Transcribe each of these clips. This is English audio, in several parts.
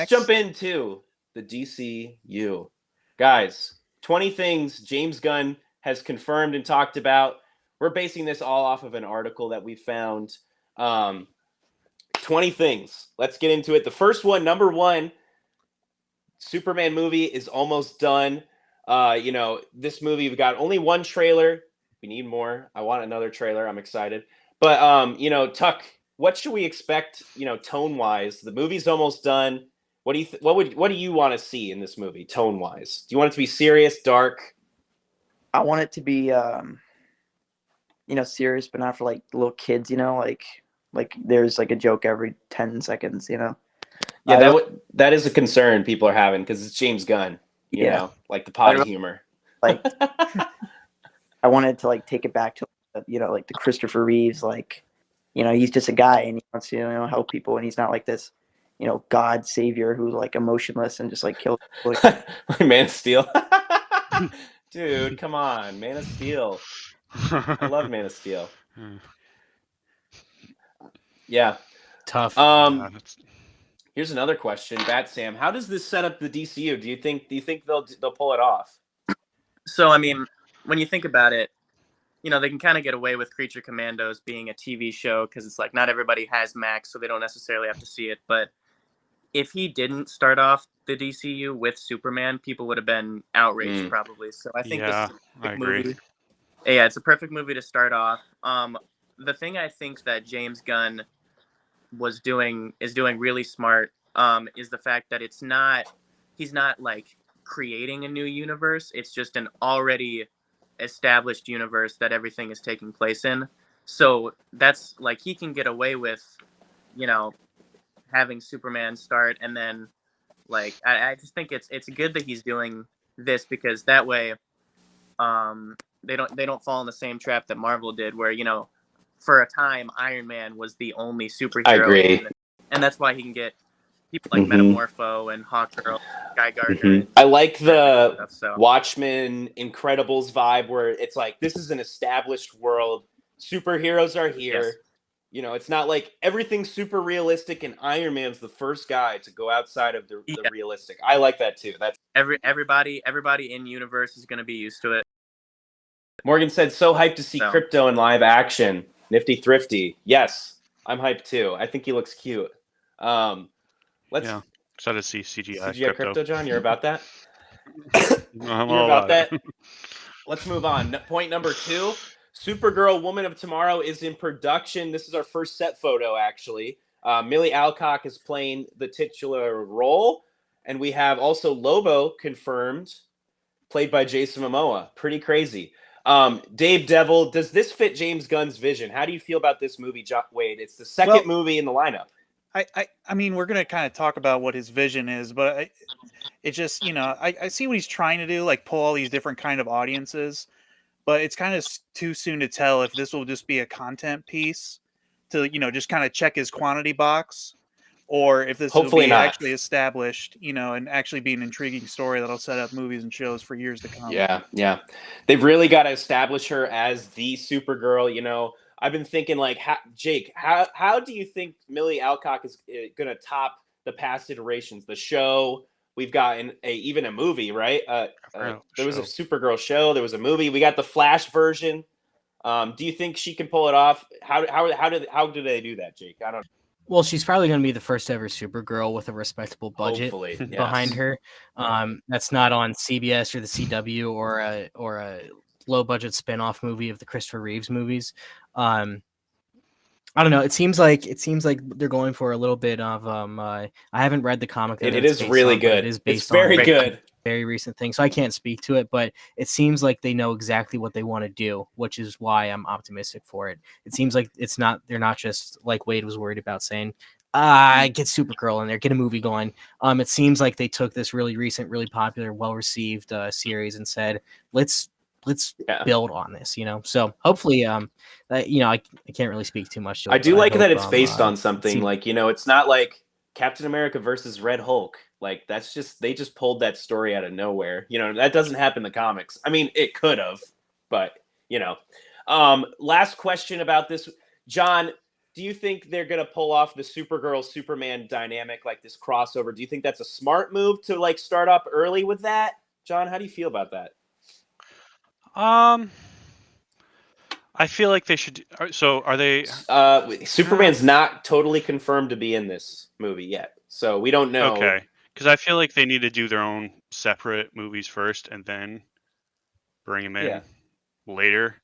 jump into the DCU. Guys, 20 things James Gunn has confirmed and talked about. We're basing this all off of an article that we found. 20 things. Let's get into it. The first one, number one, Superman movie is almost done. This movie, we've got only one trailer. We need more. I want another trailer. I'm excited. But, Tuck, what should we expect, tone-wise? The movie's almost done. What do you want to see in this movie, tone-wise? Do you want it to be serious, dark? I want it to be, serious, but not for, like, little kids, like there's, like, a joke every 10 seconds, Yeah, that is a concern people are having because it's James Gunn, you know, like the potty humor. Like, I wanted to, like, take it back to, like the Christopher Reeves, like, he's just a guy and he wants to, help people, and he's not like this, God savior who's, like, emotionless and just, like, kills people. Man of Steel. Dude, come on. Man of Steel. I love Man of Steel. Yeah. Tough. Here's another question, Bat Sam. How does this set up the DCU? Do you think they'll pull it off? So, I mean, when you think about it, they can kind of get away with Creature Commandos being a TV show because it's like not everybody has Max, so they don't necessarily have to see it. But if he didn't start off the DCU with Superman, people would have been outraged probably. So I think this is a perfect movie. Yeah, it's a perfect movie to start off. The thing I think that James Gunn is doing really smart is the fact that he's not like creating a new universe. It's just an already established universe that everything is taking place in. So that's like he can get away with, having Superman start, and then like I just think it's good that he's doing this because that way they don't fall in the same trap that Marvel did where for a time Iron Man was the only superhero. I agree. And that's why he can get people like Metamorpho and Hawkgirl, Guy Gardner. I like the Watchmen Incredibles vibe where it's like this is an established world. Superheroes are here. Yes. It's not like everything's super realistic and Iron Man's the first guy to go outside of the realistic. I like that too. That's everybody in universe is going to be used to it. Morgan said, so hyped to see Crypto in live action. Nifty Thrifty. Yes, I'm hyped too. I think he looks cute. Excited to see CGI Crypto, John. You're about that? You're about that? Let's move on. Point number 2. Supergirl Woman of Tomorrow is in production. This is our first set photo, actually. Millie Alcock is playing the titular role. And we have also Lobo confirmed, played by Jason Momoa. Pretty crazy. Dave Devil, does this fit James Gunn's vision? How do you feel about this movie, Wade? It's the second movie in the lineup. I mean, we're going to kind of talk about what his vision is, but it just, I see what he's trying to do, like pull all these different kind of audiences, but it's kind of too soon to tell if this will just be a content piece to, just kind of check his quantity box, or if this will be actually established, and actually be an intriguing story that'll set up movies and shows for years to come. Yeah. They've really got to establish her as the Supergirl, I've been thinking, like, Jake, how do you think Millie Alcock is going to top the past iterations? The show, we've gotten even a movie, right? There was a Supergirl show. There was a movie. We got the Flash version. Do you think she can pull it off? How do they do that, Jake? I don't know. Well, she's probably going to be the first ever Supergirl with a respectable budget behind her. That's not on CBS or the CW or a low budget spinoff movie of the Christopher Reeves movies. I don't know. It seems like they're going for a little bit of I haven't read the comic. It is really good. It is based on very good. Very recent thing, so I can't speak to it, but it seems like they know exactly what they want to do, which is why I'm optimistic for it. It seems like they're not just like Wade was worried about saying, get Supergirl in there, get a movie going. It seems like they took this really recent, really popular, well-received series and said, let's build on this, So hopefully, I can't really speak too much. I do like that it's based on something like, it's not like Captain America versus Red Hulk. Like they just pulled that story out of nowhere. That doesn't happen in the comics. I mean, it could have, but last question about this, John. do you think they're gonna pull off the Supergirl Superman dynamic, like this crossover? Do you think that's a smart move to like start up early with that? John, how do you feel about that? I feel like they should. So are they? Superman's not totally confirmed to be in this movie yet, so we don't know. Okay, because I feel like they need to do their own separate movies first, and then bring them in later.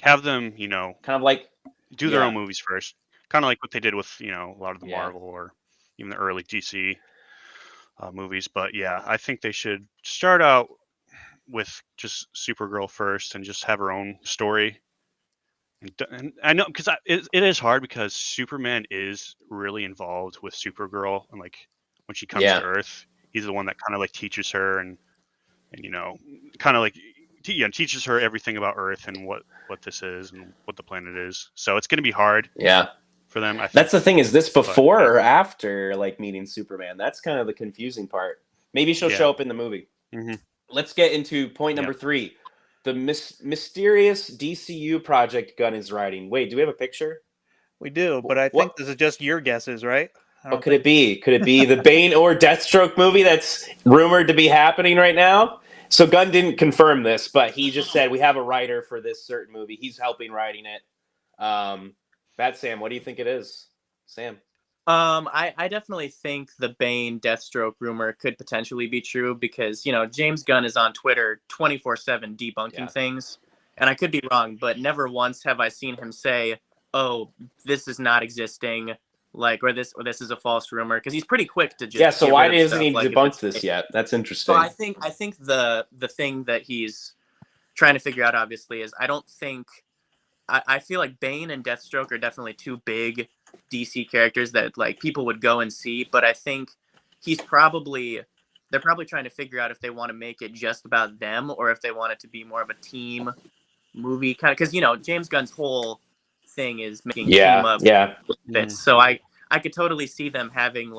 Have them, kind of like do their own movies first, kind of like what they did with a lot of the Marvel or even the early DC movies. But yeah, I think they should start out with just Supergirl first and just have her own story. And I know because it is hard because Superman is really involved with Supergirl, and like when she comes to Earth, he's the one that kind of like teaches her and kind of like teaches her everything about Earth and what this is and what the planet is. So it's going to be hard. For them. I think. That's the thing. Is this before or after like meeting Superman? That's kind of the confusing part. Maybe she'll show up in the movie. Mm-hmm. Let's get into point number 3. The mysterious DCU project Gunn is writing. Wait, do we have a picture? We do, but I think this is just your guesses, right? What could it be? Could it be the Bane or Deathstroke movie that's rumored to be happening right now? So Gunn didn't confirm this, but he just said we have a writer for this certain movie. He's helping writing it. Bad Sam, what do you think it is? Sam? I definitely think the Bane Deathstroke rumor could potentially be true because, James Gunn is on Twitter 24/7 debunking things. And I could be wrong, but never once have I seen him say, oh, this is not existing, or this is a false rumor, because he's pretty quick to just so why hasn't he debunked this yet? That's interesting. So I think the thing that he's trying to figure out, obviously, is I feel like Bane and Deathstroke are definitely two big DC characters that like people would go and see, but I think they're probably trying to figure out if they want to make it just about them or if they want it to be more of a team movie kind of, because James Gunn's whole thing is making team up with this. So I could totally see them having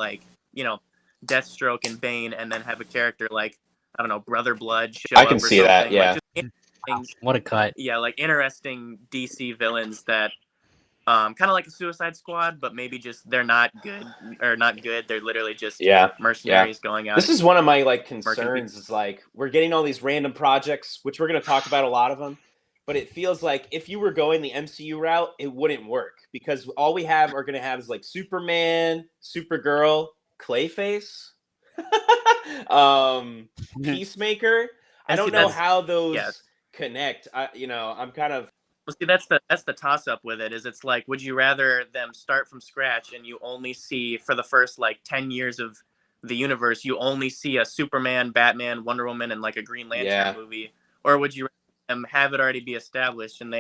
Deathstroke and Bane and then have a character like, I don't know, Brother Blood show I can see that, what a cut. Yeah, like interesting DC villains that kind of like a Suicide Squad, but maybe just they're not good. They're literally just mercenaries going out. This is one of my concerns is we're getting all these random projects, which we're going to talk about a lot of them, but it feels like if you were going the MCU route, it wouldn't work because all we are going to have is Superman, Supergirl, Clayface, Peacemaker. I don't know how those connect. I'm kind of. Well, see, that's the toss up with it. Is it's like, would you rather them start from scratch and you only see for the first 10 years of the universe, you only see a Superman, Batman, Wonder Woman, and a Green Lantern movie, or would you rather them have it already be established and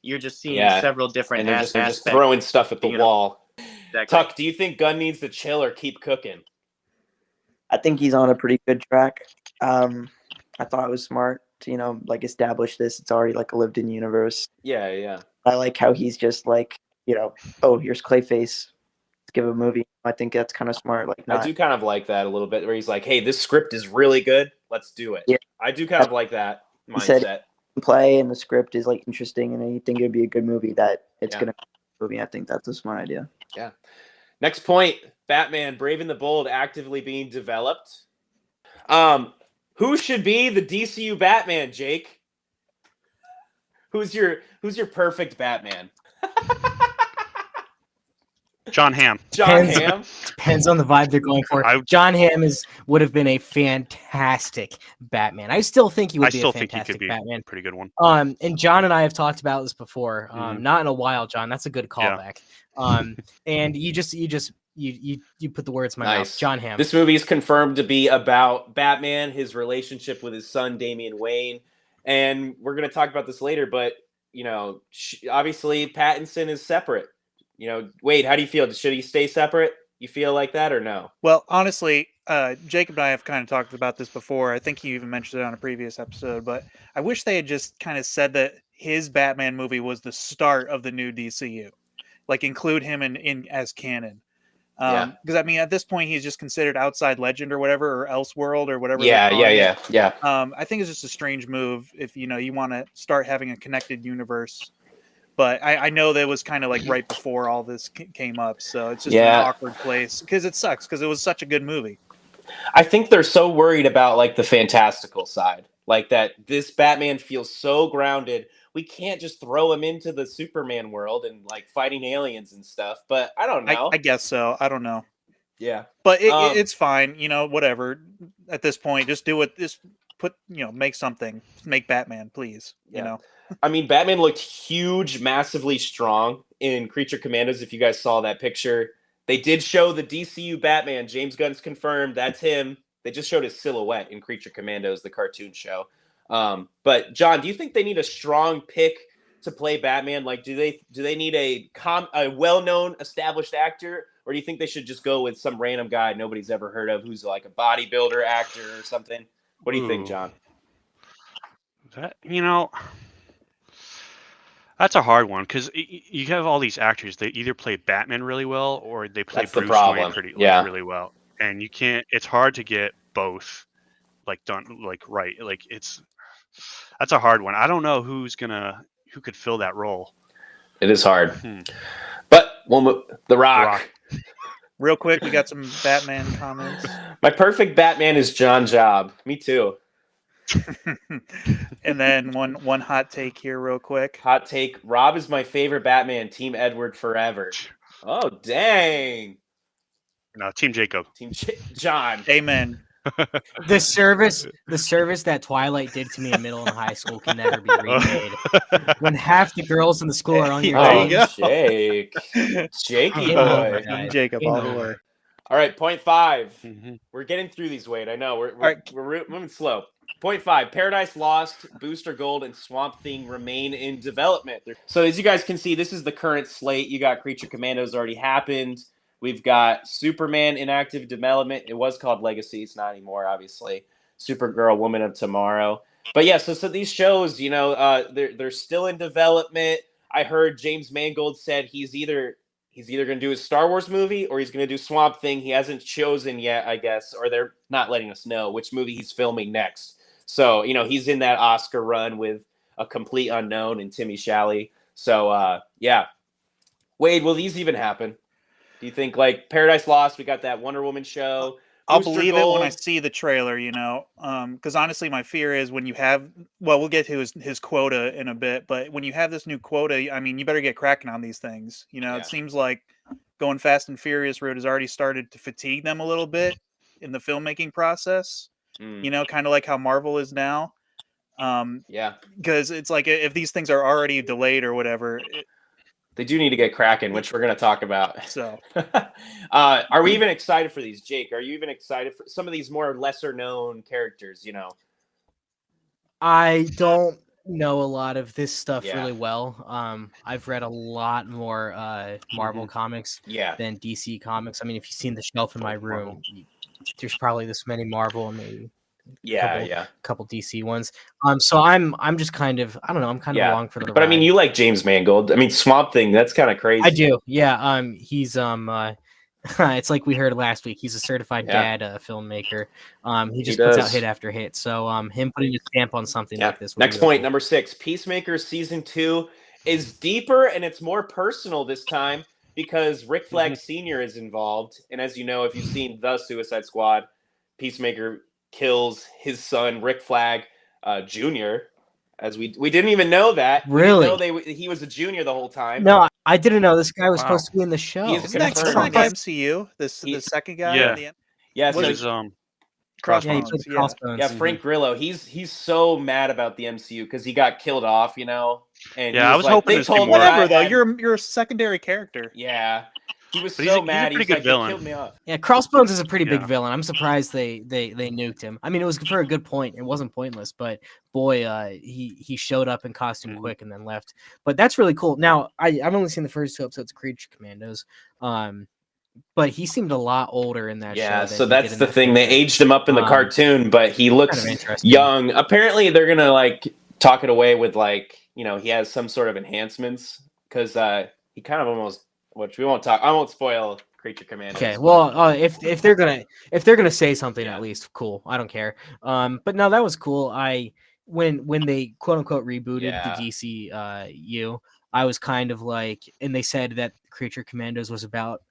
you're just seeing several different and they're just throwing stuff at the wall. Exactly. Tuck, do you think Gunn needs to chill or keep cooking? I think he's on a pretty good track. I thought it was smart to establish this. It's already a lived-in universe. Yeah. I like how he's just oh, here's Clayface, let's give him a movie. I think that's kind of smart. I do kind of like that a little bit, where he's like, hey, this script is really good, let's do it. I do kind of like that mindset. He said play and the script is interesting, and you think it'd be a good movie, that it's gonna be a movie. I think that's a smart idea. Yeah. Next point: Batman: Brave and the Bold actively being developed. Who should be the DCU Batman, Jake? Who's your perfect Batman? John Hamm. Depends on the vibe they're going for. John Hamm would have been a fantastic Batman. I still think he would be a fantastic Batman. Pretty good one. And John and I have talked about this before. Not in a while, John. That's a good callback. And you put the words in my mouth. John Hamm. This movie is confirmed to be about Batman, his relationship with his son Damian Wayne, and we're going to talk about this later. But obviously Pattinson is separate. Wade, how do you feel? Should he stay separate? You feel like that or no? Well, honestly, Jacob and I have kind of talked about this before. I think you even mentioned it on a previous episode, but I wish they had just kind of said that his Batman movie was the start of the new DCU. Include him in as canon. Because at this point he's just considered outside legend or whatever, or Elseworld or whatever. Yeah. I think it's just a strange move if you want to start having a connected universe But I know that was kind of like right before all this came up, so it's just an awkward place because it sucks because it was such a good movie. I think they're so worried about like the fantastical side, like that this Batman feels so grounded. We can't just throw him into the Superman world and like fighting aliens and stuff. But I don't know. I guess so. I don't know. Yeah, but it's fine. Whatever. At this point, just do it. Just put make something. Make Batman, please. Yeah. I mean, Batman looked huge, massively strong in Creature Commandos. If you guys saw that picture, they did show the DCU Batman. James Gunn's confirmed that's him. They just showed his silhouette in Creature Commandos, the cartoon show. But John, do you think they need a strong pick to play Batman? Like, do they need a well-known, established actor, or do you think they should just go with some random guy nobody's ever heard of who's like a bodybuilder actor or something? What do you think, John? That's a hard one because you have all these actors. They either play Batman really well or they play Bruce Wayne really well, and you can't. It's hard to get both like done like right. Like that's a hard one. I don't know who could fill that role. It is hard, but The Rock. Real quick, we got some Batman comments. My perfect Batman is John Job. Me too. And then one hot take here real quick. Hot take. Rob is my favorite Batman. Team Edward forever. Oh, dang. No, Team Jacob. Team John. Amen. The service that Twilight did to me in middle and high school can never be remade. When half the girls in the school are on your Jake. Jakey boy. Jacob all the way. All right, point 5. Mm-hmm. We're getting through these, Wade. I know. We're moving slow. Point 5, Paradise Lost, Booster Gold, and Swamp Thing remain in development. So as you guys can see, this is the current slate. You got Creature Commandos already happened. We've got Superman in active development. It was called Legacy. It's not anymore, obviously. Supergirl, Woman of Tomorrow. But yeah, so these shows, they're still in development. I heard James Mangold said he's either going to do a Star Wars movie or he's going to do Swamp Thing. He hasn't chosen yet, I guess, or they're not letting us know which movie he's filming next. So, he's in that Oscar run with a complete unknown and Timmy Chalamet. So, yeah. Wade, will these even happen? Do you think, like, Paradise Lost, we got that Wonder Woman show? I'll believe it when I see the trailer, because honestly, my fear is when you have, we'll get to his quota in a bit, but when you have this new quota, I mean, you better get cracking on these things. It seems like going Fast and Furious route has already started to fatigue them a little bit in the filmmaking process. Kind of like how Marvel is now. Because it's like if these things are already delayed or whatever, they do need to get cracking, which we're going to talk about. So, are we even excited for these, Jake? Are you even excited for some of these more lesser known characters? I don't know a lot of this stuff really well. I've read a lot more Marvel comics than DC comics. I mean, if you've seen the shelf in my room, there's probably this many Marvel and maybe couple DC ones. So I'm just kind of, I don't know, I'm kind of along for the ride. But I mean, you like James Mangold. I mean, Swamp Thing, that's kind of crazy. I do. Yeah. He's it's like we heard last week. He's a certified dad filmmaker. He just puts out hit after hit. So him putting a stamp on something like this. Next point, number 6. Peacemaker season 2 is deeper and it's more personal this time because Rick Flag Sr. is involved. And as you know, if you've seen The Suicide Squad, Peacemaker kills his son Rick Flag Jr. As we didn't even know that. Really? We didn't know he was a junior the whole time. No, I didn't know this guy was supposed to be in the show. Isn't that from the MCU? The second guy. Yeah. So Crossbones. Yeah, Frank Grillo. He's so mad about the MCU because he got killed off. And I was hoping to more. Whatever though. You're a secondary character. Yeah. He was so mad. He's a pretty good villain. He killed me off. Yeah, Crossbones is a pretty big villain. I'm surprised they nuked him. I mean, it was for a good point. It wasn't pointless, but boy, he showed up in costume quick and then left. But that's really cool. Now, I've only seen the first 2 episodes of Creature Commandos, but he seemed a lot older in that show. Yeah, so that's the thing. They aged him up in the cartoon, but he looks kind of young. Apparently, they're gonna talk it away with he has some sort of enhancements because he kind of almost. Which we won't talk. I won't spoil Creature Commandos. Okay, well, if they're gonna say something, at least cool. I don't care. But no, that was cool. When they quote unquote rebooted the DCU, I was kind of like, and they said that Creature Commandos was about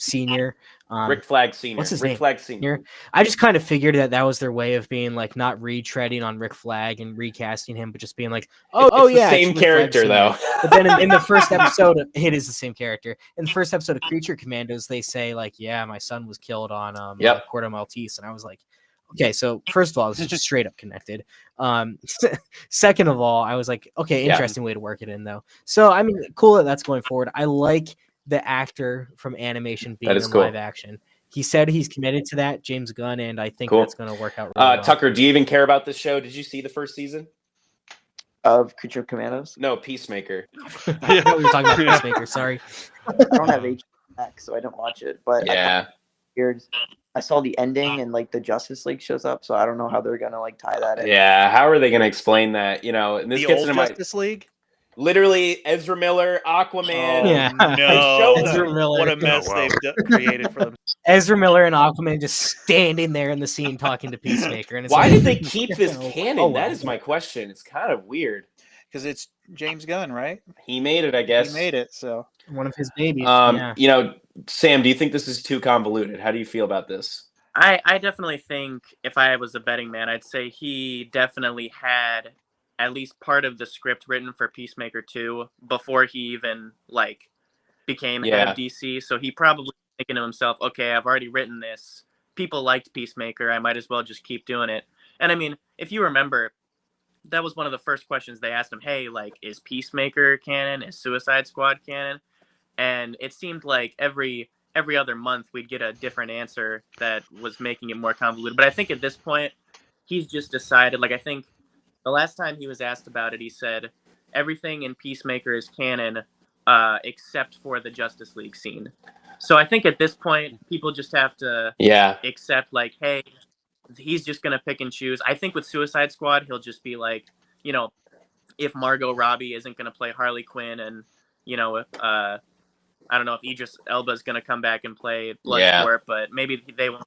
Senior. Rick Flag Senior. What's his Rick name? Flag Senior. I just kind of figured that was their way of being like not retreading on Rick Flag and recasting him, but just being like, it's the same character though. But then in the first episode, it is the same character. In the first episode of Creature Commandos, they say like, "Yeah, my son was killed on Corto Maltese," and I was like, okay, so first of all, this is just straight up connected. Second of all, I was like, okay, interesting way to work it in though. So I mean, cool that's going forward. I like the actor from animation being in live action. He said he's committed to that, James Gunn, and I think that's going to work out really well. Tucker, do you even care about this show? Did you see the first season of Creature Commandos? No, Peacemaker. We were talking about Peacemaker. Sorry, I don't have HBO Max, so I don't watch it. But I saw the ending and like the Justice League shows up, so I don't know how they're gonna like tie that in. Yeah, how are they gonna explain that? You know, and this the gets old into Justice League. Literally, Ezra Miller, Aquaman. Oh, Yeah. no. Ezra Miller. What a mess they've created for them. Ezra Miller and Aquaman just standing there in the scene talking to Peacemaker. And it's why like, did they keep this canon? wow. That is my question. It's kind of weird. Because it's James Gunn, right? He made it, I guess. He made it, so. One of his babies. You know, Sam, do you think this is too convoluted? How do you feel about this? I definitely think if I was a betting man, I'd say he definitely had at least part of the script written for Peacemaker 2 before he even like became head of DC. So he probably thinking to himself, okay, I've already written this. People liked Peacemaker. I might as well just keep doing it. And I mean, if you remember, that was one of the first questions they asked him. Hey, like, is Peacemaker canon? Is Suicide Squad canon? And it seemed like every other month we'd get a different answer that was making it more convoluted. But I think at this point, he's just decided, like, I think the last time he was asked about it, he said, everything in Peacemaker is canon except for the Justice League scene. So I think at this point, people just have to accept, like, hey, he's just going to pick and choose. I think with Suicide Squad, he'll just be like, you know, if Margot Robbie isn't going to play Harley Quinn and, you know, if, I don't know if Idris Elba is going to come back and play Bloodsport, but maybe they won't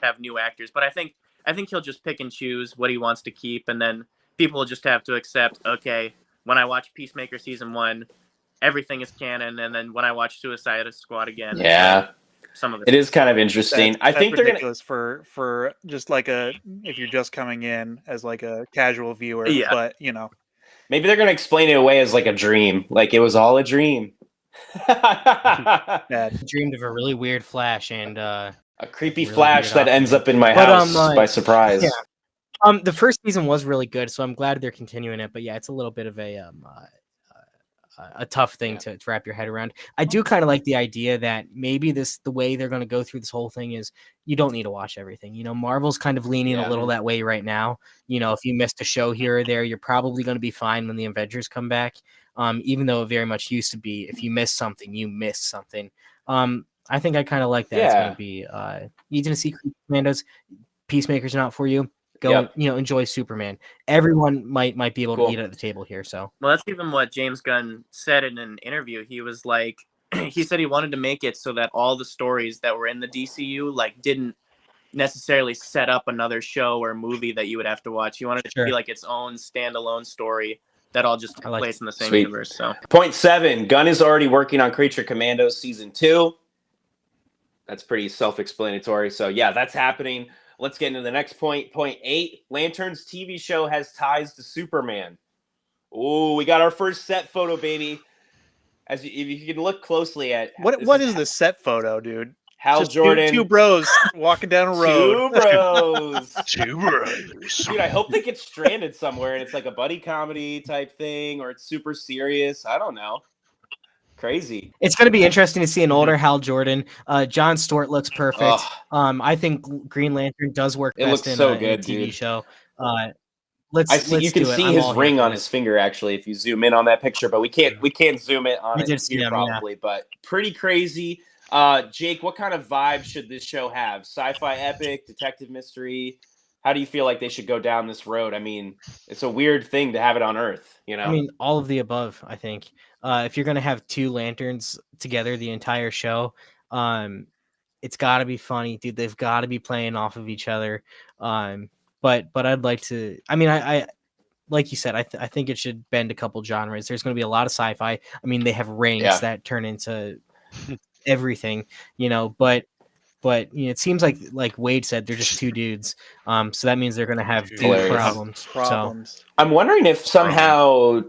have new actors. But I think he'll just pick and choose what he wants to keep, and then people will just have to accept, okay, when I watch Peacemaker season 1, everything is canon, and then when I watch Suicide Squad again, some of it is kind of interesting. I think they're ridiculous for just like if you're just coming in as like a casual viewer, but you know, maybe they're gonna explain it away as like a dream, like it was all a dream. Dreamed of a really weird Flash and a creepy really Flash that ends up in my house by surprise. Yeah. The first season was really good, so I'm glad they're continuing it. But yeah, it's a little bit of a tough thing to wrap your head around. I do kind of like the idea that maybe the way they're going to go through this whole thing is you don't need to watch everything. You know, Marvel's kind of leaning a little that way right now. You know, if you missed a show here or there, you're probably going to be fine when the Avengers come back. Even though it very much used to be, if you miss something, you miss something. I think I kind of like that. It's going to be you didn't see Commandos, Peacemaker's not for you. Go, enjoy Superman. Everyone might be able to eat at the table here. So, well, that's even what James Gunn said in an interview. He was like, he said he wanted to make it so that all the stories that were in the DCU like didn't necessarily set up another show or movie that you would have to watch. He wanted it to be like its own standalone story that all just took place in the same universe. So, point 7, Gunn is already working on Creature Commandos season 2. That's pretty self-explanatory. So yeah, that's happening. Let's get into the next point. Point 8, Lantern's TV show has ties to Superman. Oh, we got our first set photo, baby. If you can look closely at what is the set photo, dude? Hal Jordan, two bros walking down a road. Two bros. Dude, I hope they get stranded somewhere and it's like a buddy comedy type thing, or it's super serious. I don't know. Crazy. It's going to be interesting to see an older Hal Jordan. Jon Stewart looks perfect. I think Green Lantern does work best in a TV show. You can see his ring on his finger actually if you zoom in on that picture, but we can't zoom it on it here probably. But pretty crazy. Jake, what kind of vibe should this show have? Sci-fi epic, detective mystery? How do you feel like they should go down this road? I mean, it's a weird thing to have it on Earth, you know? I mean, all of the above, I think. If you're going to have two lanterns together the entire show, it's got to be funny, dude. They've got to be playing off of each other. But I'd like to. I mean, like you said, I think it should bend a couple genres. There's going to be a lot of sci-fi. I mean, they have rings that turn into everything, but it seems like Wade said, they're just two dudes. So that means they're going to have dude problems. So I'm wondering if somehow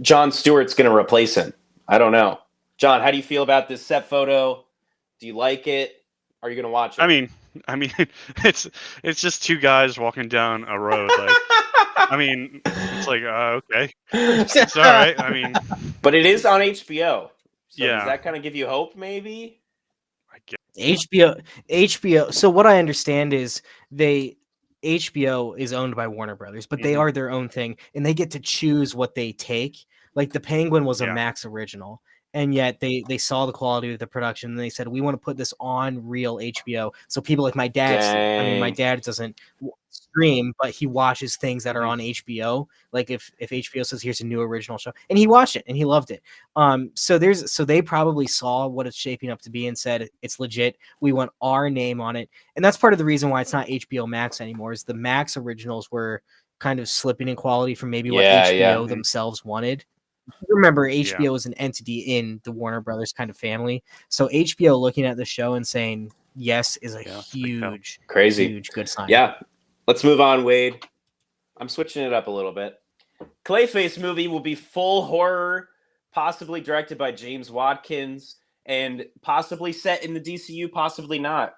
Jon Stewart's going to replace him. I don't know. John, how do you feel about this set photo? Do you like it? Are you going to watch it? I mean, it's just two guys walking down a road. Like, I mean, it's like, okay, it's all right. I mean, but it is on HBO. So yeah. Does that kind of give you hope, maybe? I guess. HBO. So what I understand is HBO is owned by Warner Brothers, but they are their own thing, and they get to choose what they take. Like the Penguin was a Max original, and yet they saw the quality of the production, and they said, we want to put this on real HBO. So people like my dad, I mean, my dad doesn't stream, but he watches things that are on HBO. Like if HBO says here's a new original show, and he watched it and he loved it. So they probably saw what it's shaping up to be and said, it's legit. We want our name on it. And that's part of the reason why it's not HBO Max anymore, is the Max originals were kind of slipping in quality from maybe what HBO themselves wanted. Remember, HBO is an entity in the Warner Brothers kind of family. So HBO looking at the show and saying yes is a huge, huge good sign. Yeah. Let's move on, Wade. I'm switching it up a little bit. Clayface movie will be full horror, possibly directed by James Watkins, and possibly set in the DCU, possibly not.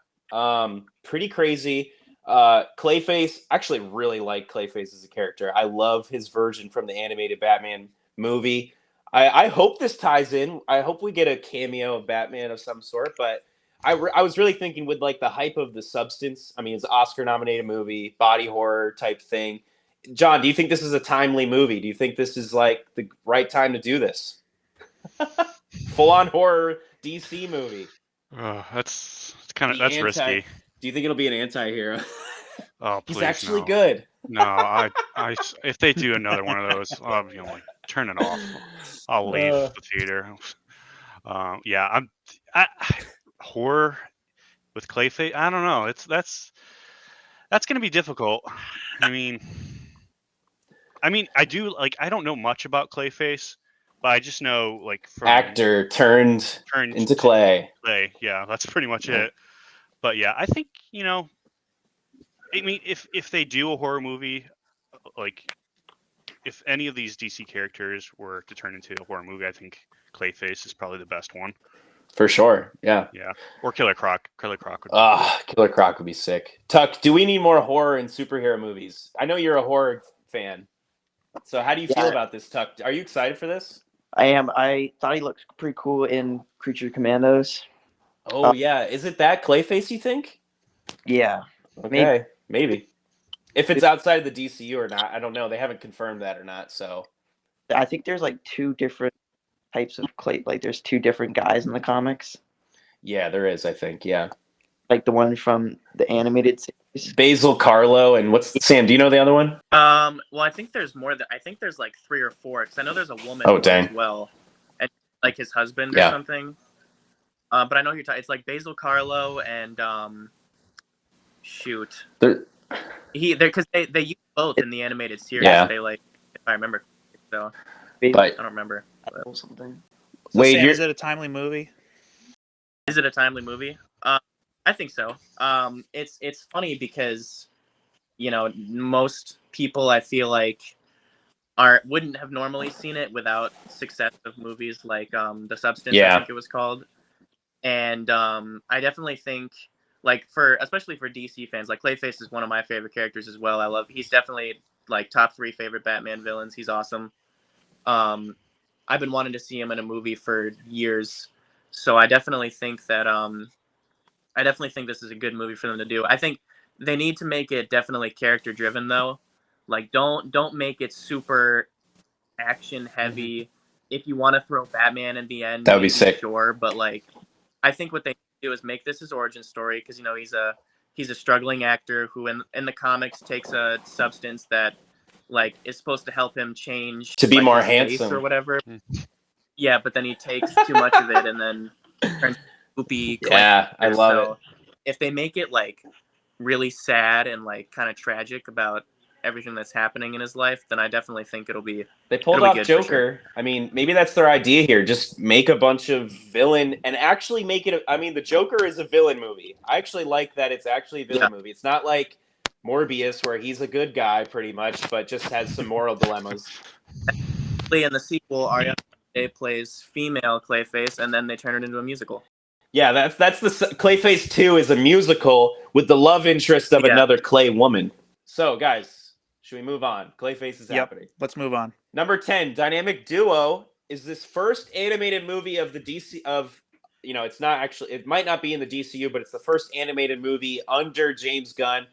Pretty crazy. Clayface, actually really like Clayface as a character. I love his version from the animated Batman movie. I hope this ties in. I hope we get a cameo of Batman of some sort, but I was really thinking with like the hype of The Substance. I mean, it's an Oscar-nominated movie, body horror type thing. John, do you think this is a timely movie? Do you think this is like the right time to do this? Full-on horror DC movie. That's risky. Do you think it'll be an anti-hero? Oh, please, he's actually no. good. No, I if they do another one of those, I'll like turn it off. I'll leave the theater. Horror with Clayface. I don't know. That's going to be difficult. I mean, I do like. I don't know much about Clayface, but I just know like from actor turned into clay. Yeah, that's pretty much it. But yeah, I think I mean, if they do a horror movie, like if any of these DC characters were to turn into a horror movie, I think Clayface is probably the best one. For sure, yeah. Yeah, or Killer Croc. Killer Croc would. Killer Croc would be sick. Tuck, do we need more horror in superhero movies? I know you're a horror fan, so how do you feel about this, Tuck? Are you excited for this? I am. I thought he looked pretty cool in Creature Commandos. Oh yeah, is it that Clayface? You think? Yeah. Okay, maybe. If it's outside of the DCU or not, I don't know. They haven't confirmed that or not. So I think there's like two different types of Clay. Like there's two different guys in the comics. Yeah, there is. I think. Yeah. Like the one from the animated series. Basil Carlo and Sam? Do you know the other one? Well, I think there's more. I think there's like 3 or 4. Because I know there's a woman as well, and like his husband or something. But I know you're talking. It's like Basil Carlo and because they use both in the animated series. Yeah. They like, if I remember. So, but I don't remember. Something. So Wait, Sam, is it a timely movie? Is it a timely movie? I think so. It's funny because, most people I feel like wouldn't have normally seen it without success of movies like The Substance, I think it was called. And I definitely think like especially for DC fans, like Clayface is one of my favorite characters as well. He's definitely like top 3 favorite Batman villains. He's awesome. I've been wanting to see him in a movie for years. So I definitely think that this is a good movie for them to do. I think they need to make it definitely character driven though. Like don't make it super action heavy. Mm-hmm. If you want to throw Batman in the end, that would be sick. Sure, but like I think what they do is make this his origin story because he's a struggling actor who in the comics takes a substance that like is supposed to help him change to be like, more his handsome face or whatever. Yeah, but then he takes too much of it and then turns poopy. Yeah, I love it. If they make it like really sad and like kind of tragic about everything that's happening in his life, then I definitely think it'll be. They pulled it'll be off good for sure. Joker. I mean, maybe that's their idea here. Just make a bunch of villain and actually make it. I mean, the Joker is a villain movie. I actually like that it's actually a villain movie. It's not like Morbius where he's a good guy pretty much, but just has some moral dilemmas. In the sequel, Ariana Grande plays female Clayface, and then they turn it into a musical. Yeah, that's the Clayface 2 is a musical with the love interest of another Clay woman. So, guys, should we move on? Clayface is happening. Let's move on. Number 10, Dynamic Duo is this first animated movie of the DC of, it's not actually, it might not be in the DCU, but it's the first animated movie under James Gunn.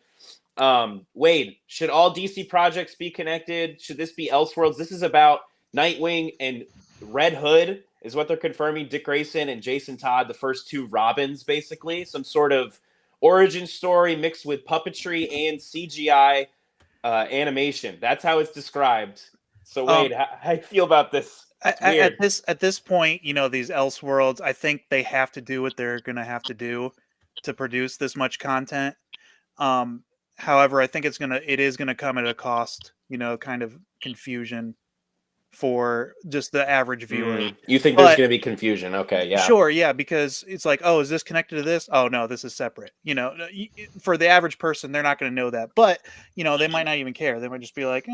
Wade, should all DC projects be connected? Should this be Elseworlds? This is about Nightwing and Red Hood is what they're confirming. Dick Grayson and Jason Todd, the first two Robins, basically. Some sort of origin story mixed with puppetry and CGI animation. That's how it's described. So, Wade, how do you feel about this? At this point, these Elseworlds, I think they have to do what they're going to have to do to produce this much content. However, I think it is going to come at a cost, kind of confusion for just the average viewer. You think there's going to be confusion? Okay, yeah. Sure, yeah, because it's like, oh, is this connected to this? Oh, no, this is separate. For the average person, they're not going to know that. But, they might not even care. They might just be like,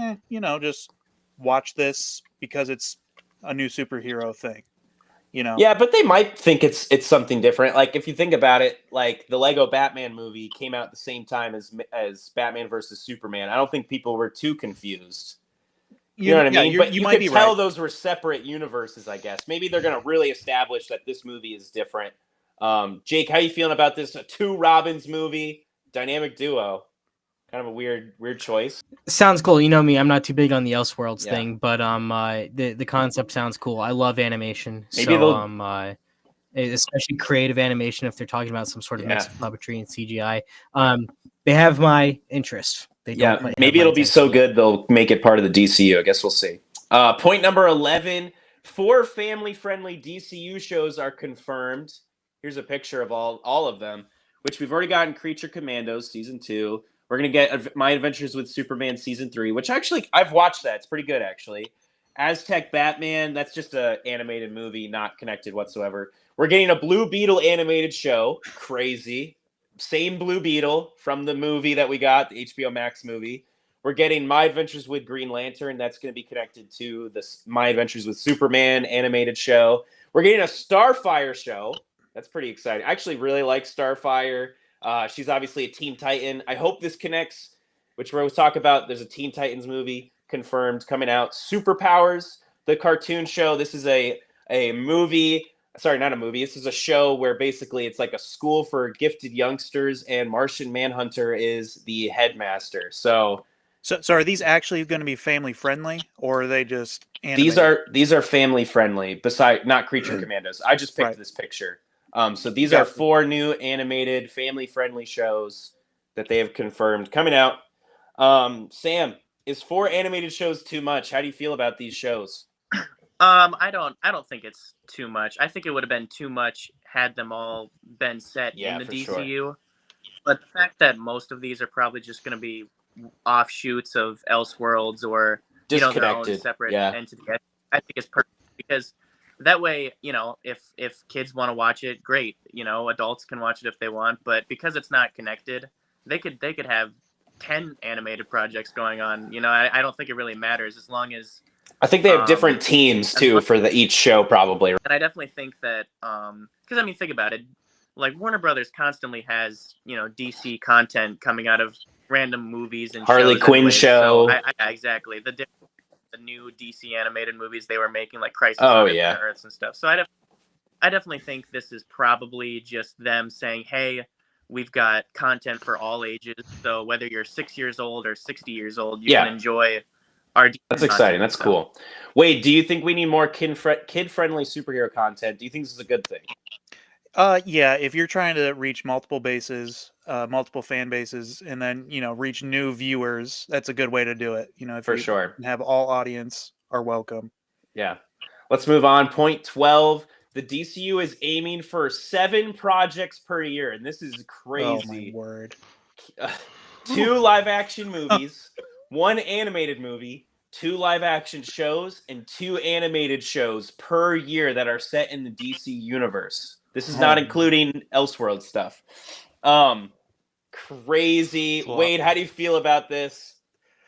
just watch this because it's a new superhero thing. Yeah, but they might think it's something different. Like if you think about it, like the Lego Batman movie came out at the same time as Batman versus Superman. I don't think people were too confused. You know what I mean? But you could tell those were separate universes, I guess. Maybe they're going to really establish that this movie is different. Jake, how you feeling about this? A two Robins movie, dynamic duo. Kind of a weird choice. Sounds cool. You know me, I'm not too big on the Elseworlds thing, but the concept sounds cool. I love animation. Maybe especially creative animation if they're talking about some sort of mix of puppetry and CGI. They have my interest. Maybe it'll be so good they'll make it part of the DCU. I guess we'll see. Point number 11, 4 family-friendly DCU shows are confirmed. Here's a picture of all of them, which we've already gotten Creature Commandos Season 2. We're going to get My Adventures with Superman Season 3, which actually, I've watched that. It's pretty good, actually. Aztec Batman, that's just an animated movie, not connected whatsoever. We're getting a Blue Beetle animated show. Crazy. Same Blue Beetle from the movie that we got, the HBO Max movie. We're getting My Adventures with Green Lantern. That's going to be connected to this My Adventures with Superman animated show. We're getting a Starfire show. That's pretty exciting. I actually really like Starfire. She's obviously a Teen Titan. I hope this connects, which we'll talk about. There's a Teen Titans movie confirmed coming out. Superpowers, the cartoon show. This is a movie. Sorry, not a movie. This is a show where basically it's like a school for gifted youngsters, and Martian Manhunter is the headmaster. So are these actually going to be family friendly, or are they just animated? These are family friendly. Besides, not Creature Commandos. I just picked this picture. So these are 4 new animated family friendly shows that they have confirmed coming out. Sam, is 4 animated shows too much? How do you feel about these shows? I don't think it's too much. I think it would have been too much had them all been set in the DCU. Sure. But the fact that most of these are probably just going to be offshoots of Elseworlds or their own separate entity, I think it's perfect because that way, if kids want to watch it, great. Adults can watch it if they want, but because it's not connected, they could have 10 animated projects going on. I don't think it really matters as long as. I think they have different teams too for each show, probably. And I definitely think that because think about it, like Warner Brothers constantly has DC content coming out of random movies and Harley Quinn show. So exactly the new DC animated movies they were making, like Crisis on Infinite Earths and stuff. So I definitely think this is probably just them saying, hey, we've got content for all ages. So whether you're 6 years old or 60 years old, you can enjoy our DC That's exciting. That's cool. Wade, do you think we need more kid-friendly superhero content? Do you think this is a good thing? Yeah, if you're trying to reach multiple bases, multiple fan bases, and then, reach new viewers, that's a good way to do it. For sure. Have all audience are welcome. Yeah. Let's move on. Point 12. The DCU is aiming for 7 projects per year, and this is crazy. Oh, my word. 2 live-action movies, 1 animated movie, 2 live action shows, and 2 animated shows per year that are set in the DC universe. This is not including Elseworld stuff. Crazy. Wade, how do you feel about this?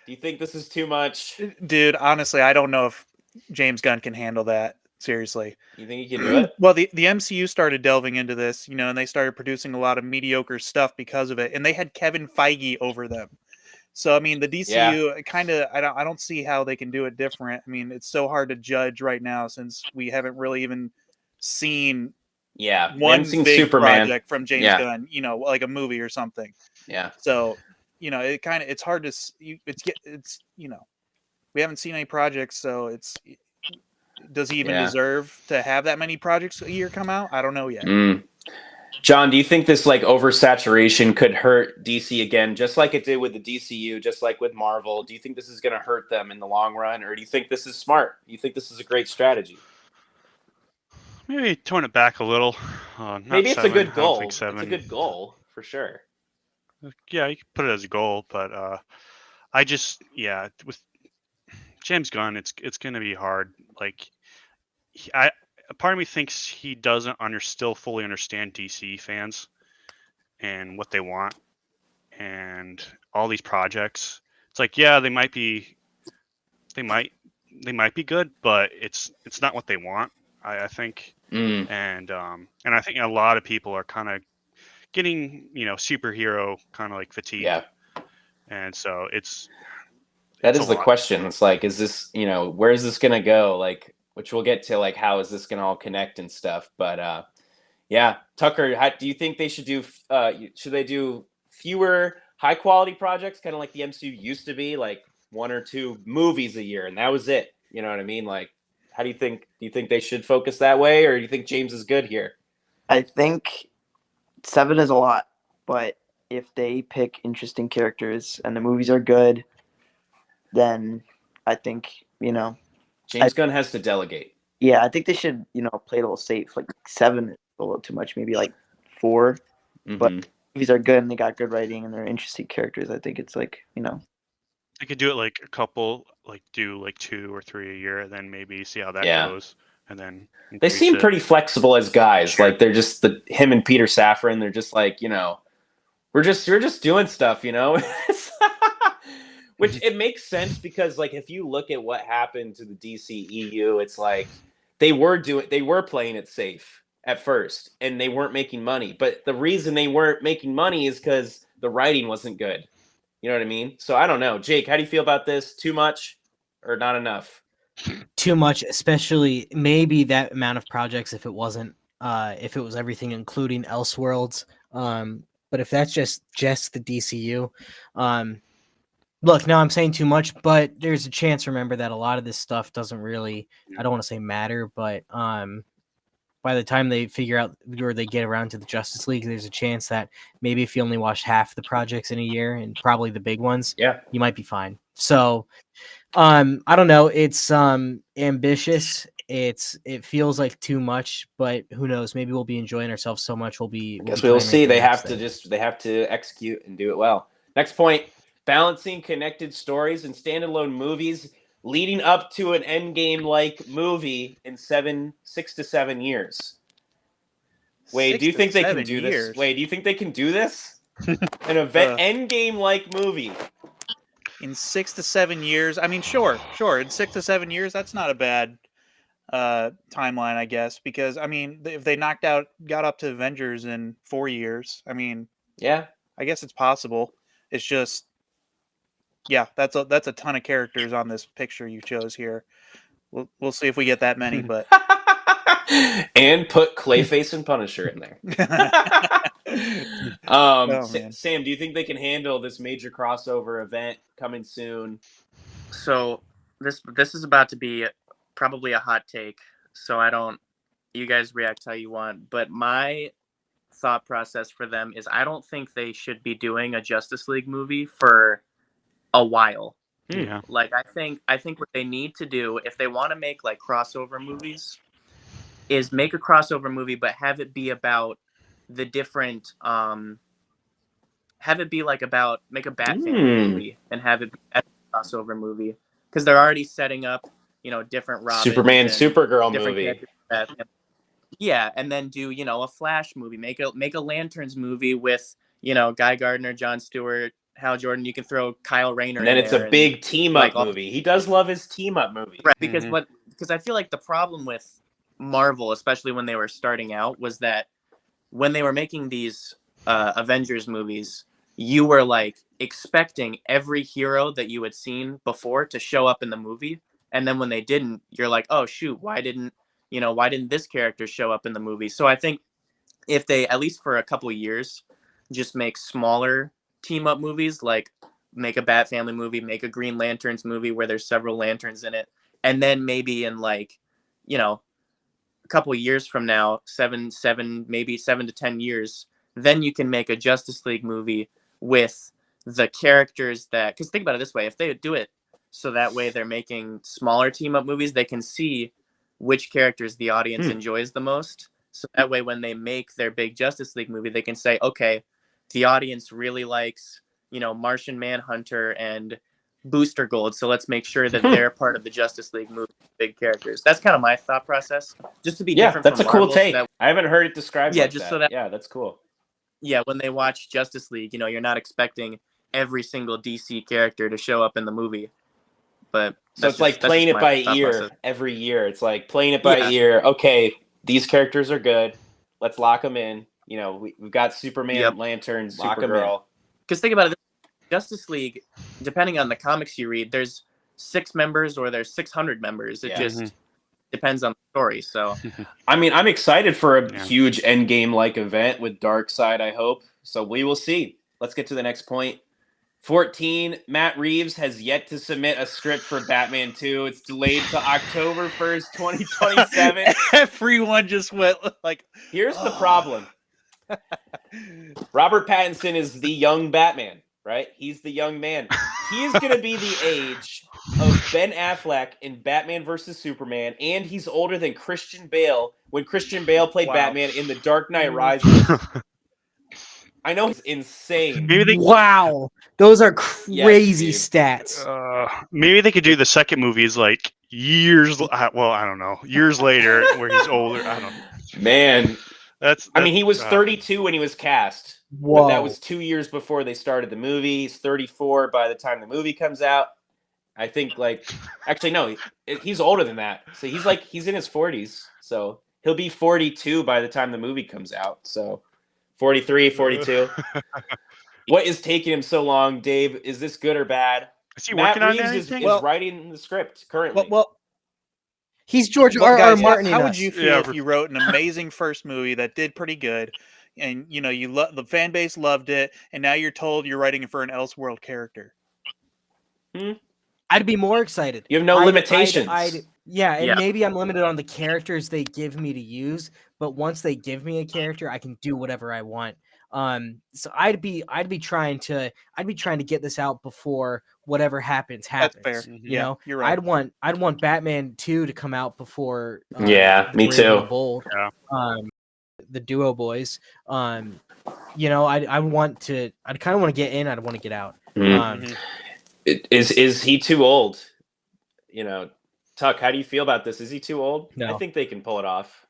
Do you think this is too much? Dude, honestly, I don't know if James Gunn can handle that. Seriously. You think he can do it? Well, the MCU started delving into this, and they started producing a lot of mediocre stuff because of it. And they had Kevin Feige over them. So, I mean, the DCU kind of, I don't see how they can do it different. I mean, it's so hard to judge right now since we haven't really even seen one big Superman project from James Gunn, like a movie or something. Yeah. So, it's hard to, we haven't seen any projects. So does he even deserve to have that many projects a year come out? I don't know yet. John, do you think this oversaturation could hurt DC again, just like it did with the DCU, just like with Marvel? Do you think this is going to hurt them in the long run, or do you think this is smart? Do you think this is a great strategy? Maybe tone it back a little. Maybe it's a good goal. It's a good goal for sure. Yeah, you can put it as a goal, but with James Gunn, it's going to be hard. A part of me thinks he doesn't still fully understand DC fans and what they want and all these projects. It's they might be good, but it's not what they want. I think, and I think a lot of people are kind of getting superhero kind of fatigue. Yeah, and so that is the question. It's is this where is this gonna go? Which we'll get to, how is this going to all connect and stuff. But Tucker, do you think they should do, should they do fewer high quality projects, kind of like the MCU used to be, 1 or 2 movies a year, and that was it? You know what I mean? How do you think they should focus that way, or do you think James is good here? I think 7 is a lot, but if they pick interesting characters and the movies are good, then I think, James Gunn has to delegate. Yeah, I think they should, play it a little safe. 7 is a little too much, maybe 4. Mm-hmm. But movies are good and they got good writing and they're interesting characters. I think it's They could do it a couple, do 2 or 3 a year, and then maybe see how that goes, and then they seem pretty flexible as guys. Sure. They're just him and Peter Safran. They're just we're just doing stuff, Which it makes sense because if you look at what happened to the DCEU, it's they were playing it safe at first and they weren't making money. But the reason they weren't making money is because the writing wasn't good. You know what I mean? So I don't know. Jake, how do you feel about this? Too much or not enough? Too much, especially maybe that amount of projects if it wasn't if it was everything including Elseworlds. But if that's just the DCU, look, now I'm saying too much, but there's a chance, remember, that a lot of this stuff doesn't really, I don't want to say matter, but by the time they figure out or they get around to the Justice League, there's a chance that maybe if you only watch half the projects in a year and probably the big ones, you might be fine. So I don't know. It's ambitious. It feels like too much, but who knows? Maybe we'll be enjoying ourselves so much. We'll see. They have to execute and do it well. Next point. Balancing connected stories and standalone movies leading up to an Endgame-like movie in 6 to 7 years. Wade, do you think they can do this? Wade, do you think they can do this? An event Endgame-like movie in 6 to 7 years? I mean, sure. In 6 to 7 years, that's not a bad timeline, I guess, because I mean, if they got up to Avengers in 4 years, I mean, I guess it's possible. It's just. Yeah, that's a ton of characters on this picture you chose here. We'll see if we get that many, but and put Clayface and Punisher in there. Sam, do you think they can handle this major crossover event coming soon? So this is about to be probably a hot take. So you guys react how you want, but my thought process for them is I don't think they should be doing a Justice League movie for a while. Yeah. I think what they need to do if they want to make crossover movies is make a crossover movie, but have it be about the different make a Batman movie and have it be crossover movie because they're already setting up, different Robins, Superman, and Supergirl different movie. characters. Yeah, and then do a Flash movie, make a Lanterns movie with Guy Gardner, Jon Stewart, Hal Jordan. You can throw Kyle Rayner, And then in it's there a big team up movie. He does love his team up movies. right? Because I feel like the problem with Marvel, especially when they were starting out, was that when they were making these Avengers movies, you were like expecting every hero that you had seen before to show up in the movie, and then when they didn't, you're like, oh shoot, why didn't this character show up in the movie? So I think if they, at least for a couple of years, just make smaller team up movies, like make a Bat Family movie, make a Green Lanterns movie where there's several lanterns in it, and then maybe in like a couple of years from now, maybe 7 to 10 years, then you can make a Justice League movie with the characters that, because think about it this way, if they do it so that way they're making smaller team up movies, they can see which characters the audience enjoys the most. So that way when they make their big Justice League movie, they can say, okay, the audience really likes, Martian Manhunter and Booster Gold, so let's make sure that they're part of the Justice League movie, big characters. That's kind of my thought process, just to be different. That's from a cool Marvel, take. so that, I haven't heard it described. Yeah, like just that. so that. Yeah, that's cool. Yeah, when they watch Justice League, you're not expecting every single DC character to show up in the movie, but so it's like playing it by ear every year. It's like playing it by ear. Okay, these characters are good. Let's lock them in. We've got Superman, Lanterns, Supergirl. Because think about it, Justice League, depending on the comics you read, there's 6 members or there's 600 members. It just depends on the story. So, I mean, I'm excited for a huge Endgame like event with Darkseid, I hope. So we will see. Let's get to the next point. 14, Matt Reeves has yet to submit a script for Batman 2. It's delayed to October 1st, 2027. Everyone just went like, here's the problem. Robert Pattinson is the young Batman, right? He's the young man. He is going to be the age of Ben Affleck in Batman versus Superman, and he's older than Christian Bale when Christian Bale played Batman in The Dark Knight Rises. I know it's insane. Wow, those are crazy stats. Maybe they could do the second movie is like years. Well, I don't know, years later where he's older. I don't know. Man, that's I mean, he was 32 when he was cast. Whoa. But that was 2 years before they started the movie. He's 34 by the time the movie comes out. I think actually no, he's older than that. So he's in his 40s. So he'll be 42 by the time the movie comes out. So 43, 42. What is taking him so long, Dave? Is this good or bad? Is he working on anything? Is writing the script currently. Well, he's George R.R. Martin. How would you feel if you wrote an amazing first movie that did pretty good, and the fan base loved it, and now you're told you're writing it for an Elseworld character? I'd be more excited. You have no limitations. Maybe I'm limited on the characters they give me to use, but once they give me a character, I can do whatever I want. So I'd be trying to get this out before whatever happens. That's fair. You know, you're right. I'd want Batman 2 to come out before. Me too. Bold, the Duo Boys. I kind of want to get in. I'd want to get out. Is he too old? Tuck, how do you feel about this? Is he too old? No. I think they can pull it off.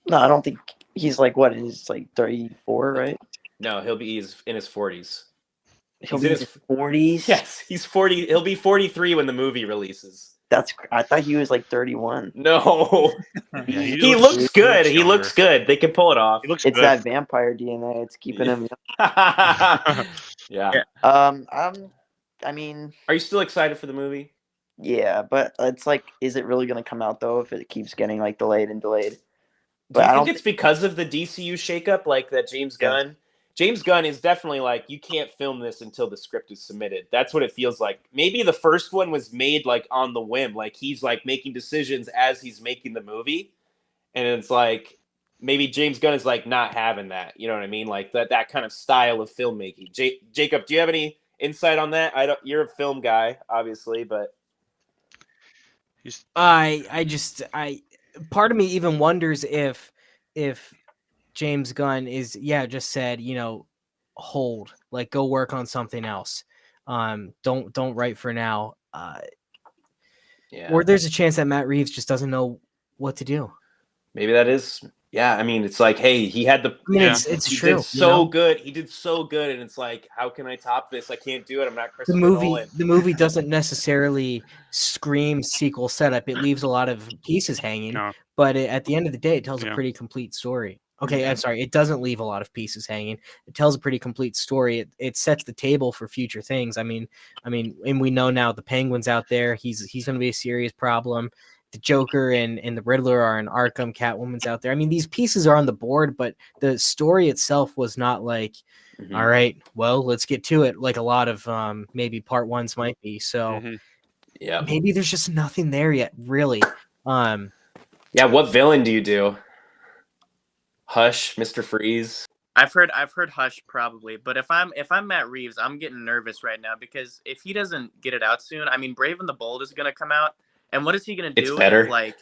No, I don't think he's he's like 34, right? No, he's in his 40s. He'll be in his 40s? Yes, he's 40. He'll be 43 when the movie releases. I thought he was like 31. No. He looks good. He looks good. They can pull it off. It's good. That vampire DNA. It's keeping him young. Yeah. I mean, are you still excited for the movie? Yeah, but it's like, is it really going to come out though if it keeps getting delayed and delayed? But I think it's because of the DCU shakeup, that James Gunn. Yeah. James Gunn is definitely you can't film this until the script is submitted. That's what it feels like. Maybe the first one was made on the whim, he's making decisions as he's making the movie, and it's maybe James Gunn is not having that. You know what I mean? That kind of style of filmmaking. Jacob, do you have any insight on that? You're a film guy, obviously, but part of me even wonders if James Gunn is just said, hold, go work on something else. Don't write for now. Yeah. Or there's a chance that Matt Reeves just doesn't know what to do. Maybe that is. Yeah, I mean, it's like, hey, he had the. I mean, Yeah. it's He true. did so good. He did so good, and it's like, how can I top this? I can't do it. I'm not Christopher Nolan. The movie doesn't necessarily scream sequel setup. It leaves a lot of pieces hanging, No. but at the end of the day, it tells a Yeah. pretty complete story. Okay, I'm sorry. It doesn't leave a lot of pieces hanging. It tells a pretty complete story. It sets the table for future things. I mean, and we know now the Penguin's out there. He's going to be a serious problem. The Joker and the Riddler are in Arkham. Catwoman's out there. I mean, these pieces are on the board, but the story itself was not like, all right, well, let's get to it. Like a lot of maybe part ones might be. So yeah, maybe there's just nothing there yet, really. Yeah, what villain do you do? Hush, Mr. Freeze. I've heard Hush probably, but if I'm Matt Reeves, I'm getting nervous right now because if he doesn't get it out soon, I mean, Brave and the Bold is gonna come out, and what is he gonna do? It's better. If, like,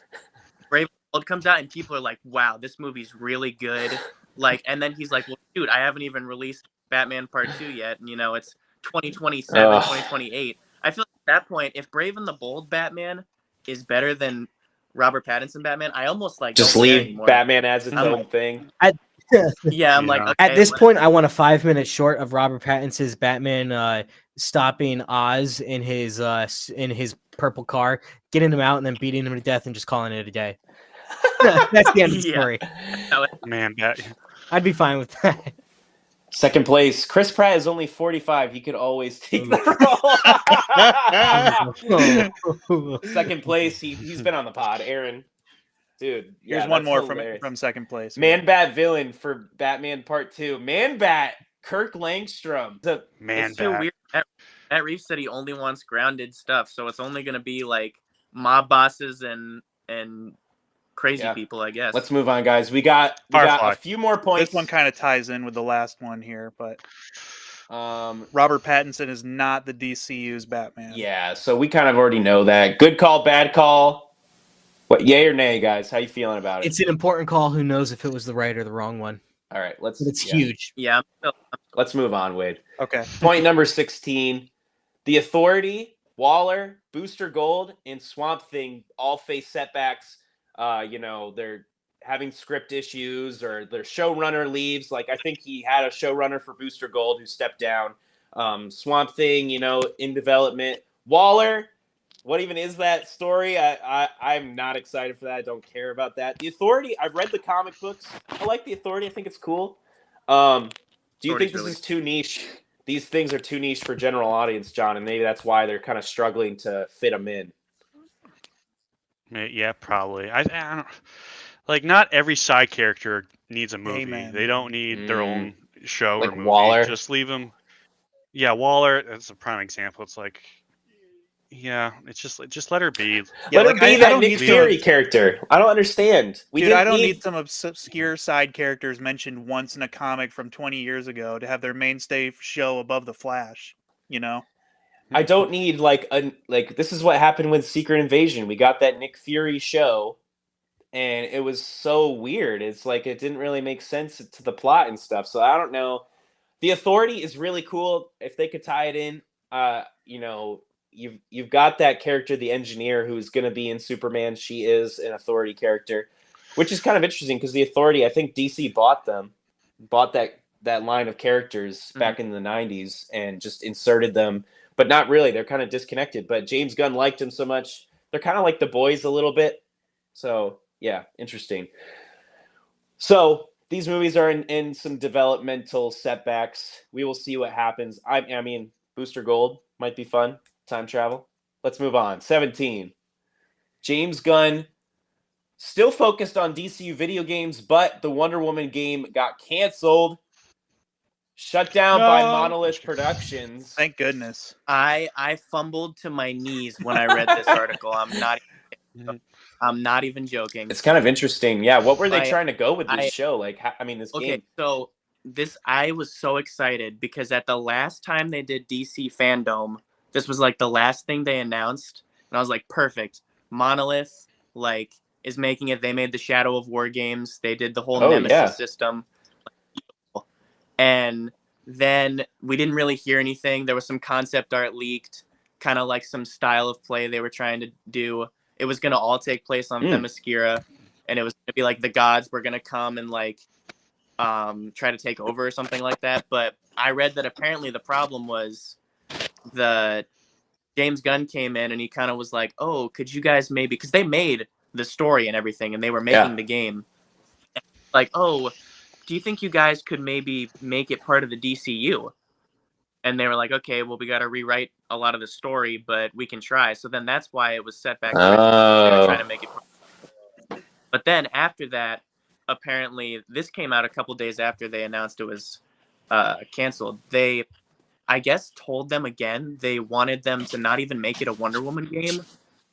Brave and the Bold comes out and people are like, "Wow, this movie's really good," like, and then he's like, "Well, dude, I haven't even released Batman Part 2 yet, and it's 2027, 2028." I feel like at that point, if Brave and the Bold Batman is better than Robert Pattinson Batman, I almost like just don't care leave anymore. Batman as its own thing. Yeah, I'm like, okay, at this point, I want a 5 minutes short of Robert Pattinson's Batman stopping Oz in his purple car, getting him out, and then beating him to death, and just calling it a day. That's the end of the story. Man, I'd be fine with that. Second place, Chris Pratt is only 45. He could always take the role. Second place, he's been on the pod. Aaron, dude. Here's one more from second place. Man-Bat villain for Batman Part 2. Man-Bat, Kirk Langstrom. It's too weird. Matt Reeves said he only wants grounded stuff, so it's only going to be like mob bosses and crazy people, I guess. Let's move on, guys. We got a few more points. This one kind of ties in with the last one here, but Robert Pattinson is not the DCU's Batman. Yeah, so we kind of already know that. Good call, bad call. What, yay or nay, guys? How you feeling about it? It's an important call. Who knows if it was the right or the wrong one? All right, But it's huge. Yeah. Let's move on, Wade. Okay. Point number 16. The Authority, Waller, Booster Gold, and Swamp Thing all face setbacks. They're having script issues or their showrunner leaves. Like, I think he had a showrunner for Booster Gold who stepped down. Swamp Thing, in development. Waller, what even is that story? I'm not excited for that. I don't care about that. The Authority, I've read the comic books. I like The Authority. I think it's cool. Do you think this is too niche? These things are too niche for general audience, John, and maybe that's why they're kind of struggling to fit them in. Yeah, probably. I don't, like, not every side character needs a movie. Amen. They don't need their own show like or movie. Waller. Just leave them. Yeah, Waller. That's a prime example. It's like, yeah, it's just let her be. Let her be that Nick Fury character. I don't understand. I don't need some obscure side characters mentioned once in a comic from 20 years ago to have their mainstay show above the Flash. I don't need this is what happened with Secret Invasion. We got that Nick Fury show, and it was so weird. It's like it didn't really make sense to the plot and stuff. So I don't know. The Authority is really cool if they could tie it in. You've got that character, the Engineer, who's going to be in Superman. She is an Authority character, which is kind of interesting because the Authority, I think DC bought that line of characters back in the 90s and just inserted them, but not really. They're kind of disconnected. But James Gunn liked him so much. They're kind of like the boys a little bit. So, yeah, interesting. So these movies are in some developmental setbacks. We will see what happens. I mean, Booster Gold might be fun. Time travel. Let's move on. 17. James Gunn still focused on DCU video games, but the Wonder Woman game got canceled. Shut down by Monolith Productions. Thank goodness. I fumbled to my knees when I read this article. I'm not even joking. It's kind of interesting. Yeah, what were they trying to go with this show? This game. So I was so excited because at the last time they did DC Fandom, this was like the last thing they announced, and I was like, perfect. Monolith is making it. They made the Shadow of War games. They did the whole Nemesis system. And Then we didn't really hear anything. There was some concept art leaked, kind of like some style of play they were trying to do. It was going to all take place on Themyscira, and it was going to be like the gods were going to come and like try to take over or something like that. But I read that apparently the problem was the James Gunn came in and he kind of was like, oh, could you guys maybe, because they made the story and everything and they were making the game. Like, oh, do you think you guys could maybe make it part of the DCU? And they were like, okay, well, we got to rewrite a lot of the story, but we can try. So then that's why it was set back. They were trying to make it. But then after that, apparently, this came out a couple days after they announced it was canceled. They, I guess, told them again they wanted them to not even make it a Wonder Woman game.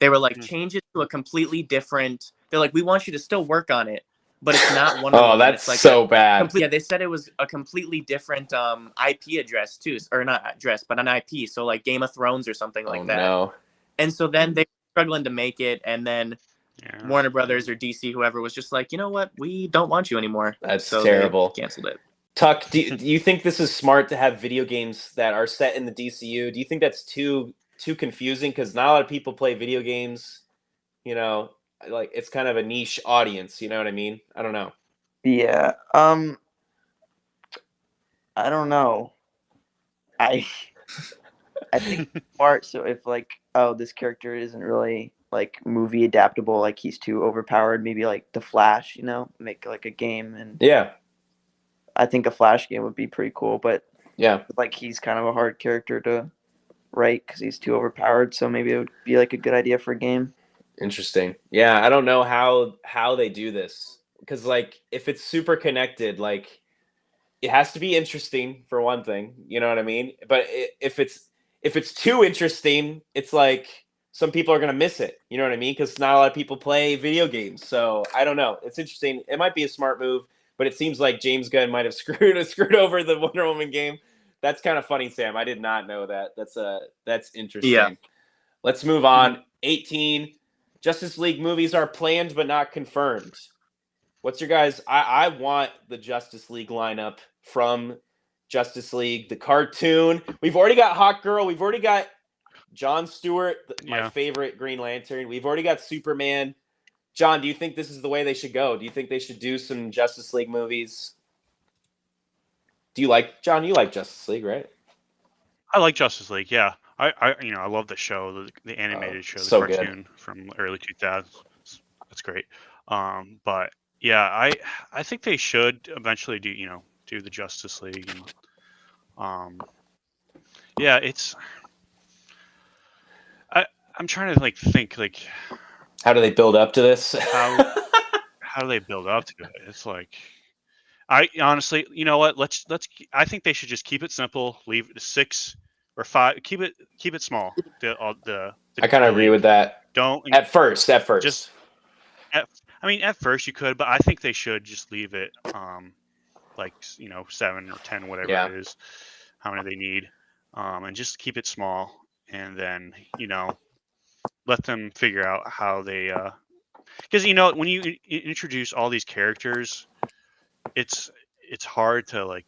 They were like, change it to a completely different. They're like, we want you to still work on it, but it's not Wonder Woman. Oh, that's it's like so bad. Yeah, they said it was a completely different IP address too, or not address, but an IP. So like Game of Thrones or something like that. No. And so then they were struggling to make it, and then Warner Brothers or DC, whoever, was just like, you know what, we don't want you anymore. That's so terrible. They canceled it. Tuck, do you think this is smart to have video games that are set in the DCU? Do you think that's too confusing? Because not a lot of people play video games. You know, like it's kind of a niche audience. You know what I mean? I don't know. Yeah. I don't know. I think it's smart. So if like, oh, this character isn't really like movie adaptable, like he's too overpowered, maybe like the Flash, you know, make like a game. And yeah, I think a Flash game would be pretty cool, but yeah, like he's kind of a hard character to write because he's too overpowered. So maybe it would be like a good idea for a game. Interesting. Yeah, I don't know how they do this, because like if it's super connected, like it has to be interesting for one thing. You know what I mean? But if it's too interesting, it's like some people are gonna miss it. You know what I mean? Because not a lot of people play video games. So I don't know. It's interesting. It might be a smart move, but it seems like James Gunn might have screwed over the Wonder Woman game. That's kind of funny, Sam. I did not know that. That's interesting. Yeah. Let's move on. 18. Justice League movies are planned but not confirmed. What's your guys? I want the Justice League lineup from Justice League, the cartoon. We've already got Hawk Girl. We've already got Jon Stewart, my favorite Green Lantern. We've already got Superman. John, do you think this is the way they should go? Do you think they should do some Justice League movies? Do you like, John, you like Justice League, right? I like Justice League, yeah. I love the show, the animated show, the so cartoon good. from early 2000s. That's great. But yeah, I think they should eventually do the Justice League. And yeah, I'm trying to think how do they build up to this? how do they build up to it? It's like, I honestly, you know what? I think they should just keep it simple. Leave it to 6 or 5. Keep it small. I kind of agree with that. Don't at first. Just at first you could, but I think they should just leave it 7 or 10, whatever it is, how many they need, and just keep it small, and then let them figure out how they because when you introduce all these characters, it's hard to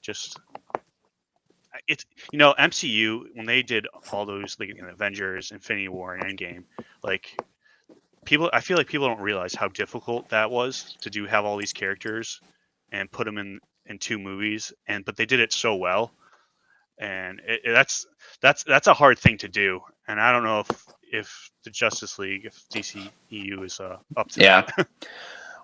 MCU, when they did all those Avengers, Infinity War, and Endgame, I feel like people don't realize how difficult that was to have all these characters and put them in 2 movies, but they did it so well, and that's a hard thing to do, and I don't know if the Justice League, if DCEU is up to that.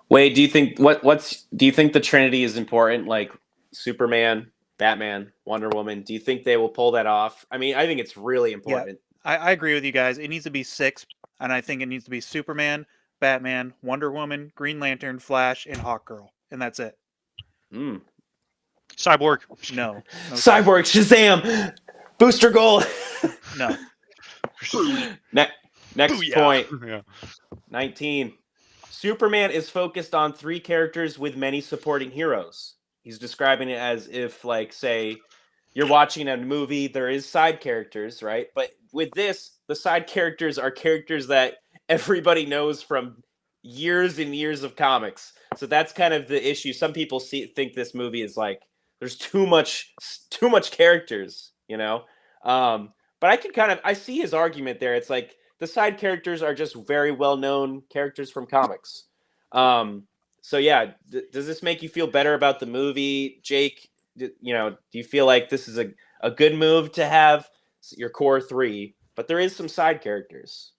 Wade, do you think do you think the Trinity is important, like Superman, Batman, Wonder Woman? Do you think they will pull that off? I mean, I think it's really important. Yeah, I agree with you guys. It needs to be 6, and I think it needs to be Superman, Batman, Wonder Woman, Green Lantern, Flash, and Hawk Girl, and that's it. Cyborg. No. Cyborg, Shazam, Booster Gold. No. Next point. 19. Superman is focused on 3 characters with many supporting heroes. He's describing it as if, say, you're watching a movie, there is side characters, right? But with this, the side characters are characters that everybody knows from years and years of comics. So that's kind of the issue. Some people think this movie is there's There's too much characters, you know. But I see his argument there. It's like the side characters are just very well known characters from comics. So yeah, does this make you feel better about the movie, Jake? Do you feel like this is a good move to have your core 3, but there is some side characters?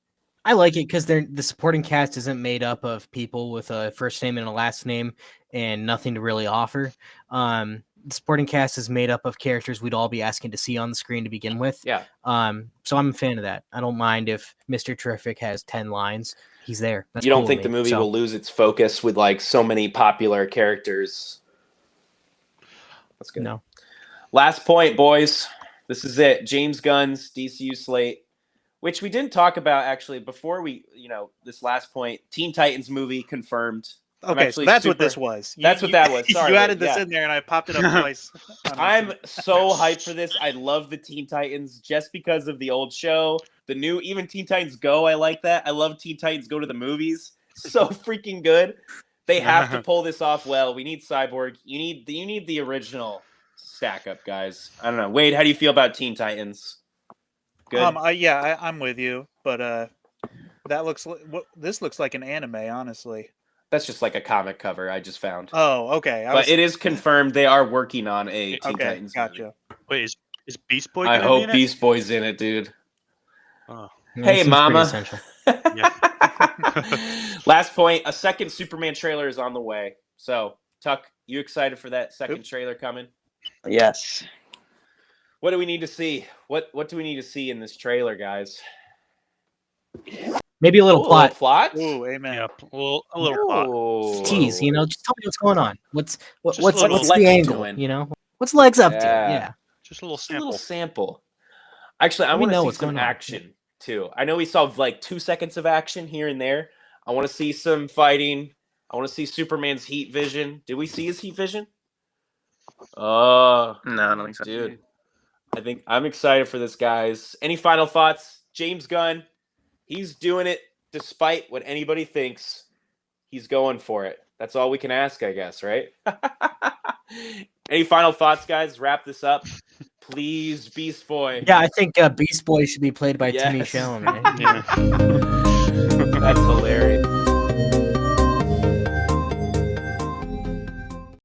I like it because the supporting cast isn't made up of people with a first name and a last name and nothing to really offer. The supporting cast is made up of characters we'd all be asking to see on the screen to begin with. Yeah. So I'm a fan of that. I don't mind if Mr. Terrific has 10 lines. He's there. That's you don't cool think the movie will lose its focus with like so many popular characters? That's good. No. Last point, boys. This is it. James Gunn's DCU slate, which we didn't talk about actually before this last point. Teen Titans movie confirmed. Okay, so that's what this was. That's what that was. Sorry, you added this in there, and I popped it up twice. I'm so hyped for this. I love the Teen Titans just because of the old show. The new, even Teen Titans Go, I like that. I love Teen Titans Go to the movies. So freaking good. They have to pull this off well. We need Cyborg. You need the original stack up, guys. I don't know. Wade, how do you feel about Teen Titans? Good. I'm with you, but this looks like an anime, honestly. That's just like a comic cover I just found. Oh, okay. But it is confirmed they are working on a Teen Titans gotcha. movie. Wait, is Beast Boy? I hope Beast Boy's in it, dude. Oh. Hey, mama. Yeah. Last point. A second Superman trailer is on the way. So, Tuck, you excited for that second trailer coming? Yes. What do we need to see? What do we need to see in this trailer, guys? Maybe a little plot. Plot? Ooh, amen. Yeah, a little plot. Tease, just tell me what's going on. What's Lex the angle? doing? What's Legs up to? Yeah. Just a little Just sample. a little sample. Actually, I want to see some action too. I know we saw like 2 seconds of action here and there. I want to see some fighting. I want to see Superman's heat vision. Did we see his heat vision? No, I don't think so. Dude. I think I'm excited for this, guys. Any final thoughts? James Gunn, he's doing it despite what anybody thinks. He's going for it. That's all we can ask, I guess, right? Any final thoughts, guys? Wrap this up. Please, Beast Boy. Yeah, I think Beast Boy should be played by Timmy Chalamet. Yeah. That's hilarious.